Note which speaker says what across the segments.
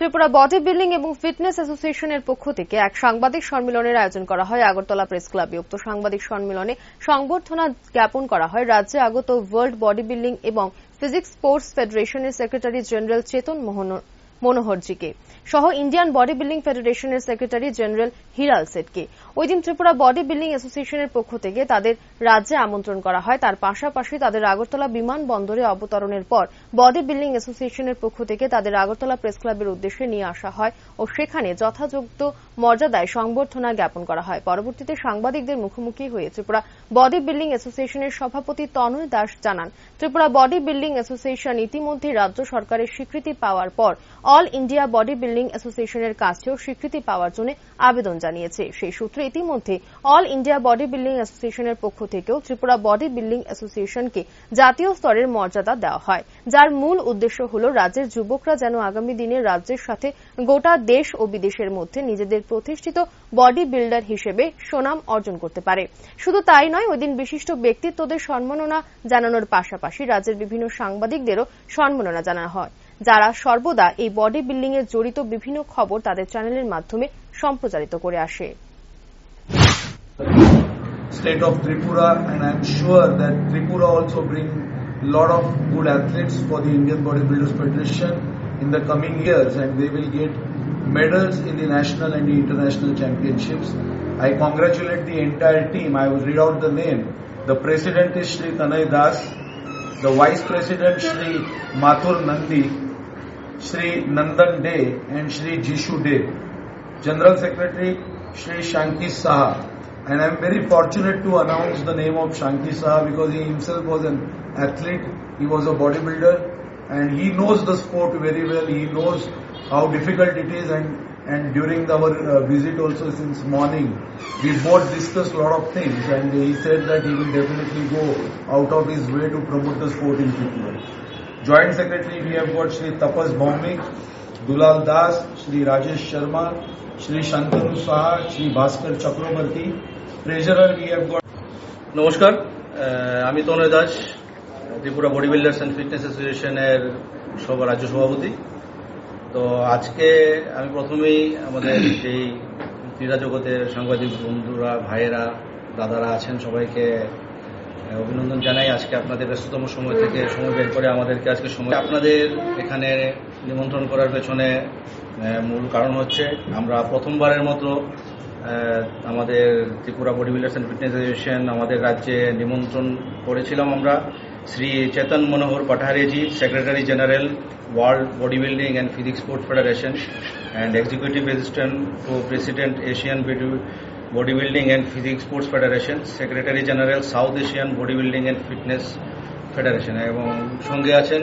Speaker 1: Tripura body building এবং fitness অ্যাসোসিয়েশনের পক্ষ থেকে এক সাংবাদিক সম্মেলনের আয়োজন করা হয় আগরতলা প্রেস ক্লাবে। উক্ত সাংবাদিক সম্মেলনে সংবর্ধনা জ্ঞাপন করা হয় রাজ্যে আগত ওয়ার্ল্ড বডি বিল্ডিং এবং ফিজিক্স স্পোর্টস ফেডারেশনের সেক্রেটারি জেনারেল চেতন মনোহরজিকে সহ ইন্ডিয়ান বডি বিল্ডিং ফেডারেশনের সেক্রেটারি জেনারেল হিরাল সেটকে। ওই দিন ত্রিপুরা বডি বিল্ডিং অ্যাসোসিয়েশনের পক্ষ থেকে তাদের রাজ্যে আমন্ত্রণ করা হয়। তার পাশাপাশি তাদের আগরতলা বিমানবন্দরে অবতরণের পর বডি বিল্ডিং অ্যাসোসিয়েশনের পক্ষ থেকে তাদের আগরতলা প্রেস ক্লাবের উদ্দেশ্যে নিয়ে আসা হয় ও সেখানে যথাযোগ্য মর্যাদায় সংবর্ধনা জ্ঞাপন করা হয়। পরবর্তীতে সাংবাদিকদের মুখোমুখি হয়ে ত্রিপুরা বডি বিল্ডিং অ্যাসোসিয়েশনের সভাপতি তনয় দাস জানান, ত্রিপুরা বডি বিল্ডিং অ্যাসোসিয়েশন ইতিমধ্যে রাজ্য সরকারের স্বীকৃতি পাওয়ার পর অল ইন্ডিয়া বডি বিল্ডিং অ্যাসোসিয়েশনের কাছেও স্বীকৃতি পাওয়ার জন্য আবেদন জানিয়েছে। সেই সূত্রে ইতিমধ্যে অল ইন্ডিয়া বডি বিল্ডিং অ্যাসোসিয়েশনের পক্ষ থেকেও ত্রিপুরা বডি বিল্ডিং অ্যাসোসিয়েশনকে জাতীয় স্তরের মর্যাদা দেওয়া হয়, যার মূল উদ্দেশ্য হল রাজ্যের যুবকরা যেন আগামী দিনে রাজ্যের সাথে গোটা দেশ ও বিদেশের মধ্যে নিজেদের প্রতিষ্ঠিত বডি বিল্ডার হিসেবে সুনাম অর্জন করতে পারে। শুধু তাই নয়, ওইদিন বিশিষ্ট ব্যক্তিত্বদের সম্মাননা জানানোর পাশাপাশি রাজ্যের বিভিন্ন সাংবাদিকদেরও সম্মাননা জানানো হয়, যারা সর্বদা এই বডি বিল্ডিং এ জড়িত বিভিন্ন খবর তাদের চ্যানেলের মাধ্যমে সম্প্রচারিত করে আসে।
Speaker 2: State of Tripura, and I am sure that Tripura also bring lot of good athletes for the Indian Bodybuilders Federation in the coming years, and they will get medals in the national and the international championships. I congratulate the entire team. I will read out the name. The president is Shri Tanay Das, the vice president Shri Mathur Nandi, Shri Nandan Dey and Shri Jishu Dey, General Secretary Shri Shanki Saha. And I am very fortunate to announce the name of Shanki Saha because he himself was an athlete, he was a bodybuilder, and he knows the sport very well. He knows how difficult it is, and during our visit also since morning, we both discussed a lot of things, and he said that he will definitely go out of his way to promote the sport in Tripura. Joint Secretary we have got Shri Tapas Bhaumik, Dulal Das, Shri Rajesh Sharma, Shri Shantanu Saha, Shri Bhaskar Chakrabarti. Treasurer we have got.
Speaker 3: নমস্কার, আমি Tanay Das, Tripura body builders and fitness অ্যাসোসিয়েশনের রাজ্য সভাপতি। তো আজকে আমি প্রথমেই আমাদের যেই ক্রীড়া জগতের সাংবাদিক বন্ধুরা, ভাইয়েরা, দাদারা আছেন সবাইকে অভিনন্দন জানাই। আজকে আপনাদের ব্যস্ততম সময় থেকে সময় বের করে আমাদেরকে আজকে সময় আপনাদের এখানে নিমন্ত্রণ করার পেছনে মূল কারণ হচ্ছে আমরা প্রথমবারের মতো আমাদের Tripura body builders and fitness association আমাদের রাজ্যে নিমন্ত্রণ করেছিলাম আমরা শ্রী চেতন মনোহর পাঠারেজি, secretary general world body building and physics sports federation and executive assistant to president Asian body building and physics sports federation, secretary general South Asian body building and fitness federation, এবং সঙ্গে আছেন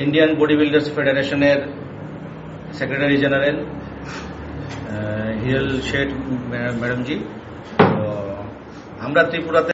Speaker 3: Indian body builders ফেডারেশনের secretary general Hiral Sheth ম্যাডামজি। আমরা ত্রিপুরাতে